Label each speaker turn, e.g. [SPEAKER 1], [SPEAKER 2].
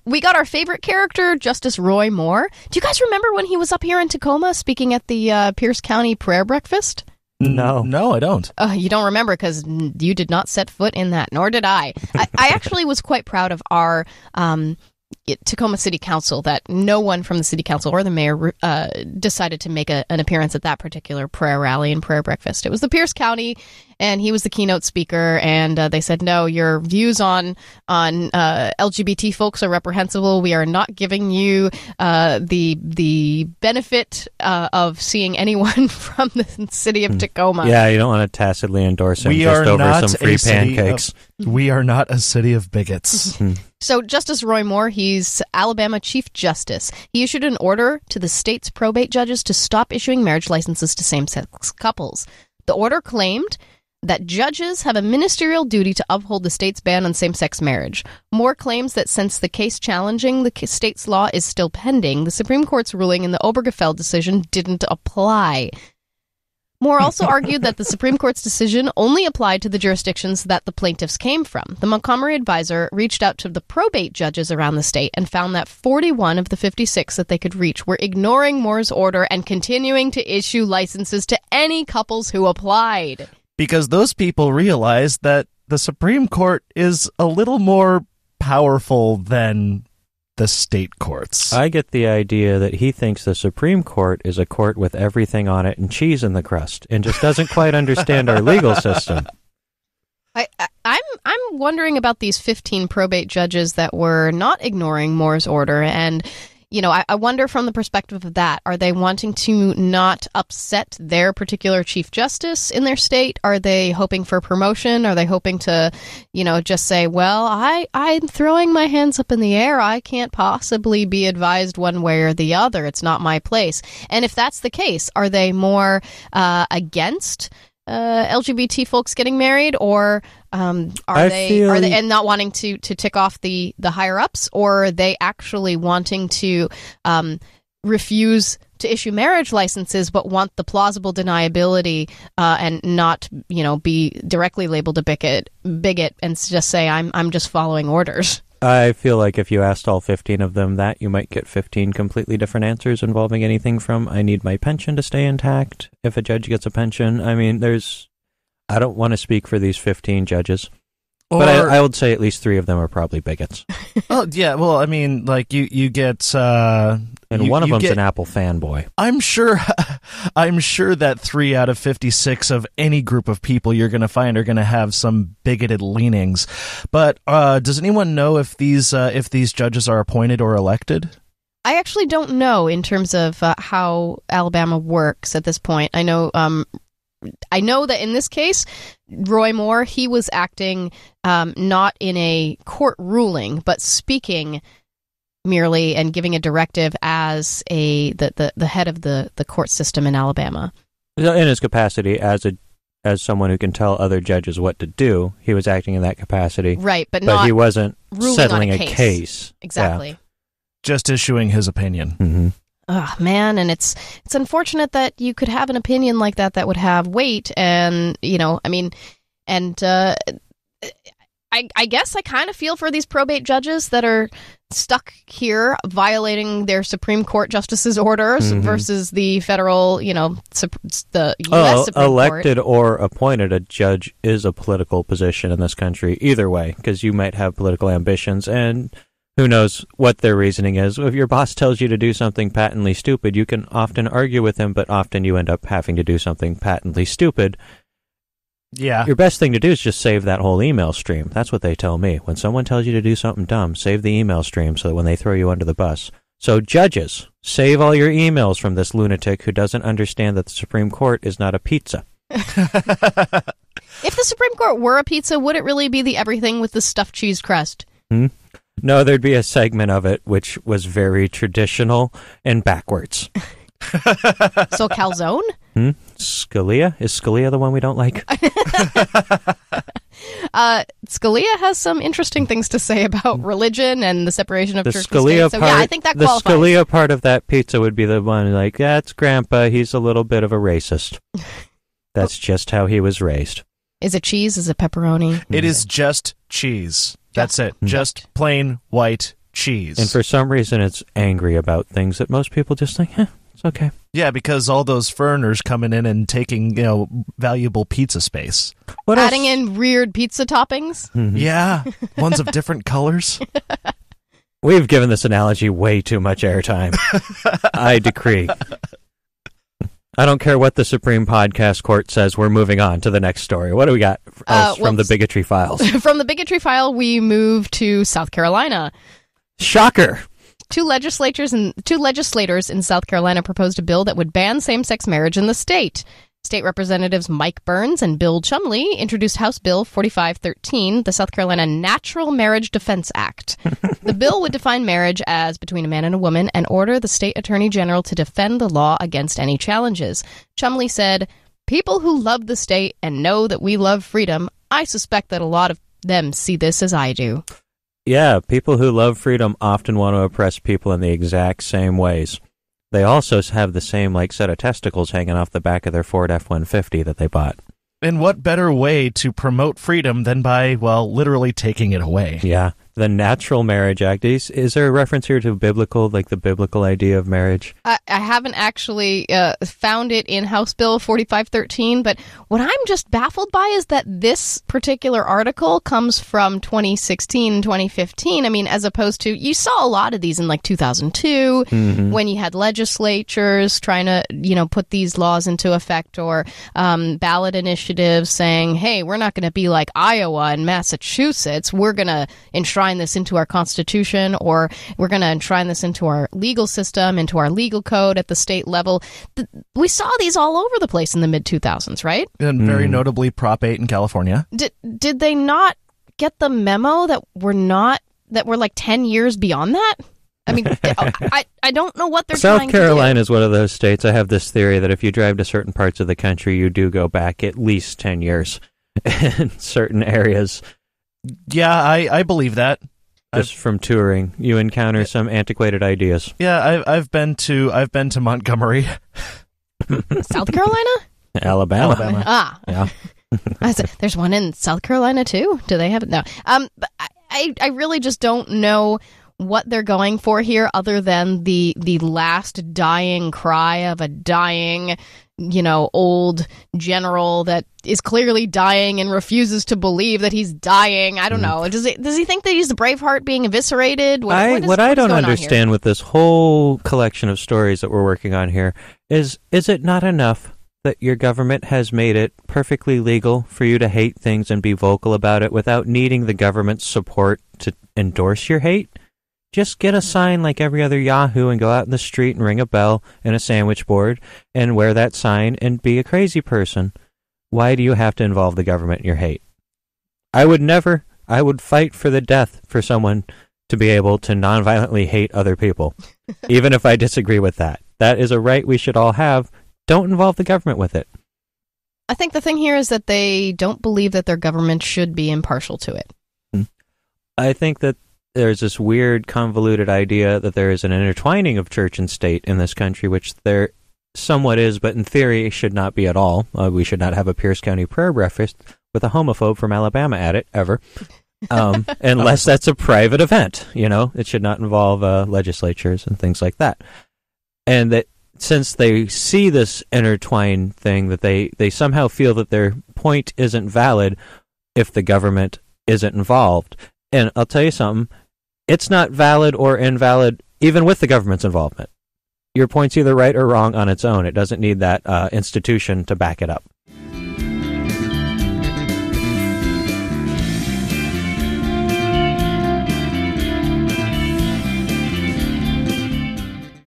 [SPEAKER 1] we got our favorite character, Justice Roy Moore. Do you guys remember when he was up here in Tacoma speaking at the Pierce County Prayer Breakfast?
[SPEAKER 2] No, I don't.
[SPEAKER 1] You don't remember because you did not set foot in that, nor did I. I actually was quite proud of our Tacoma City Council that no one from the City Council or the mayor decided to make an appearance at that particular prayer rally and prayer breakfast. It was the Pierce County, and he was the keynote speaker, and they said, no, your views on LGBT folks are reprehensible. We are not giving you the benefit of seeing anyone from the city of Tacoma.
[SPEAKER 2] Yeah, you don't want to tacitly endorse him just over some free pancakes.
[SPEAKER 3] We are not a city of bigots.
[SPEAKER 1] So Justice Roy Moore, he's Alabama Chief Justice. He issued an order to the state's probate judges to stop issuing marriage licenses to same-sex couples. The order claimed that judges have a ministerial duty to uphold the state's ban on same-sex marriage. Moore claims that since the case challenging the state's law is still pending, the Supreme Court's ruling in the Obergefell decision didn't apply. Moore also argued that the Supreme Court's decision only applied to the jurisdictions that the plaintiffs came from. The Montgomery Advisor reached out to the probate judges around the state and found that 41 of the 56 that they could reach were ignoring Moore's order and continuing to issue licenses to any couples who applied.
[SPEAKER 3] Because those people realized that the Supreme Court is a little more powerful than the state courts.
[SPEAKER 2] I get the idea that he thinks the Supreme Court is a court with everything on it and cheese in the crust and just doesn't quite understand our legal system.
[SPEAKER 1] I'm wondering about these 15 probate judges that were not ignoring Moore's order, and I wonder from the perspective of that, are they wanting to not upset their particular chief justice in their state? Are they hoping for promotion? Are they hoping to, just say, well, I'm throwing my hands up in the air. I can't possibly be advised one way or the other. It's not my place. And if that's the case, are they more against LGBT folks getting married, or are they and not wanting to tick off the higher ups, or are they actually wanting to refuse to issue marriage licenses but want the plausible deniability and not be directly labeled a bigot and just say I'm just following orders?
[SPEAKER 2] I feel like if you asked all 15 of them that, you might get 15 completely different answers involving anything from I need my pension to stay intact if a judge gets a pension. I mean, I don't want to speak for these 15 judges, but I would say at least 3 of them are probably bigots.
[SPEAKER 3] Oh, yeah. Well, I mean, like you get...
[SPEAKER 2] and one of them's an Apple fanboy.
[SPEAKER 3] I'm sure that 3 out of 56 of any group of people you're going to find are going to have some bigoted leanings. But does anyone know if these judges are appointed or elected?
[SPEAKER 1] I actually don't know in terms of how Alabama works at this point. I know that in this case, Roy Moore, he was acting not in a court ruling, but speaking merely and giving a directive as the head of the court system in Alabama.
[SPEAKER 2] In his capacity as someone who can tell other judges what to do, he was acting in that capacity.
[SPEAKER 1] Right, but
[SPEAKER 2] he wasn't settling
[SPEAKER 1] a
[SPEAKER 2] case.
[SPEAKER 1] Exactly.
[SPEAKER 2] Yeah.
[SPEAKER 3] Just issuing his opinion.
[SPEAKER 2] Mm-hmm.
[SPEAKER 1] Oh, man, and it's unfortunate that you could have an opinion like that would have weight, and I guess I kind of feel for these probate judges that are stuck here violating their Supreme Court justices' orders versus the federal, the U.S. Supreme
[SPEAKER 2] elected
[SPEAKER 1] Court.
[SPEAKER 2] or appointed, a judge is a political position in this country either way, because you might have political ambitions, and who knows what their reasoning is. If your boss tells you to do something patently stupid, you can often argue with him, but often you end up having to do something patently stupid.
[SPEAKER 3] Yeah.
[SPEAKER 2] Your best thing to do is just save that whole email stream. That's what they tell me. When someone tells you to do something dumb, save the email stream so that when they throw you under the bus. So judges, save all your emails from this lunatic who doesn't understand that the Supreme Court is not a pizza.
[SPEAKER 1] If the Supreme Court were a pizza, would it really be the everything with the stuffed cheese crust?
[SPEAKER 2] No, there'd be a segment of it which was very traditional and backwards.
[SPEAKER 1] So calzone?
[SPEAKER 2] Scalia? Is Scalia the one we don't like?
[SPEAKER 1] Scalia has some interesting things to say about religion and the separation of church and
[SPEAKER 2] Scalia
[SPEAKER 1] state. So, I think that qualifies.
[SPEAKER 2] The Scalia part of that pizza would be the one like, that's Grandpa, he's a little bit of a racist. That's just how he was raised.
[SPEAKER 1] Is it cheese? Is it pepperoni?
[SPEAKER 3] It is just cheese. That's it. Just plain white cheese. cheese.
[SPEAKER 2] And for some reason, it's angry about things that most people just think, it's okay.
[SPEAKER 3] Yeah, because all those foreigners coming in and taking, valuable pizza space.
[SPEAKER 1] Adding in weird pizza toppings?
[SPEAKER 2] Mm-hmm.
[SPEAKER 3] Yeah, ones of different colors.
[SPEAKER 2] We've given this analogy way too much airtime. I decree. I don't care what the Supreme Podcast Court says. We're moving on to the next story. What do we got from the bigotry files?
[SPEAKER 1] From the bigotry file, we move to South Carolina.
[SPEAKER 2] Shocker.
[SPEAKER 1] Two legislators in South Carolina proposed a bill that would ban same-sex marriage in the state. State Representatives Mike Burns and Bill Chumley introduced House Bill 4513, the South Carolina Natural Marriage Defense Act. The bill would define marriage as between a man and a woman and order the state attorney general to defend the law against any challenges. Chumley said, "People who love the state and know that we love freedom, I suspect that a lot of them see this as I do."
[SPEAKER 2] Yeah, people who love freedom often want to oppress people in the exact same ways. They also have the same set of testicles hanging off the back of their Ford F-150 that they bought.
[SPEAKER 3] And what better way to promote freedom than by, literally taking it away?
[SPEAKER 2] Yeah. The Natural Marriage Act. Is there a reference here to biblical, the biblical idea of marriage?
[SPEAKER 1] I haven't actually found it in House Bill 4513, but what I'm just baffled by is that this particular article comes from 2016, 2015. I mean, as opposed to, you saw a lot of these in 2002, when you had legislatures trying to, put these laws into effect, or ballot initiatives saying, hey, we're not going to be like Iowa and Massachusetts. We're going to enshrine this into our Constitution, or we're going to enshrine this into our legal system, into our legal code at the state level. We saw these all over the place in the mid-2000s, right?
[SPEAKER 3] And very notably Prop 8 in California.
[SPEAKER 1] Did they not get the memo that we're 10 years beyond that? I mean, I don't know what they're trying to do.
[SPEAKER 2] South Carolina is one of those states. I have this theory that if you drive to certain parts of the country, you do go back at least 10 years in certain areas.
[SPEAKER 3] Yeah, I believe that.
[SPEAKER 2] Just from touring, you encounter some antiquated ideas.
[SPEAKER 3] Yeah, I've been to Montgomery,
[SPEAKER 1] South Carolina,
[SPEAKER 2] Alabama.
[SPEAKER 1] Ah,
[SPEAKER 2] yeah.
[SPEAKER 1] There's one in South Carolina too. Do they have it? No. But I really just don't know what they're going for here, other than the last dying cry of a dying, old general that is clearly dying and refuses to believe that he's dying. I don't know. Does he think that he's the Braveheart being eviscerated? What
[SPEAKER 2] I don't understand with this whole collection of stories that we're working on here is it not enough that your government has made it perfectly legal for you to hate things and be vocal about it without needing the government's support to endorse your hate? Just get a sign like every other Yahoo and go out in the street and ring a bell and a sandwich board and wear that sign and be a crazy person. Why do you have to involve the government in your hate? I would fight for the death for someone to be able to nonviolently hate other people, even if I disagree with that. That is a right we should all have. Don't involve the government with it.
[SPEAKER 1] I think the thing here is that they don't believe that their government should be impartial to it.
[SPEAKER 2] I think that there's this weird, convoluted idea that there is an intertwining of church and state in this country, which there somewhat is, but in theory should not be at all. We should not have a Pierce County prayer breakfast with a homophobe from Alabama at it, ever. Unless that's a private event, It should not involve legislatures and things like that. And that since they see this intertwined thing, that they somehow feel that their point isn't valid if the government isn't involved. And I'll tell you something, it's not valid or invalid even with the government's involvement. Your point's either right or wrong on its own. It doesn't need that institution to back it up.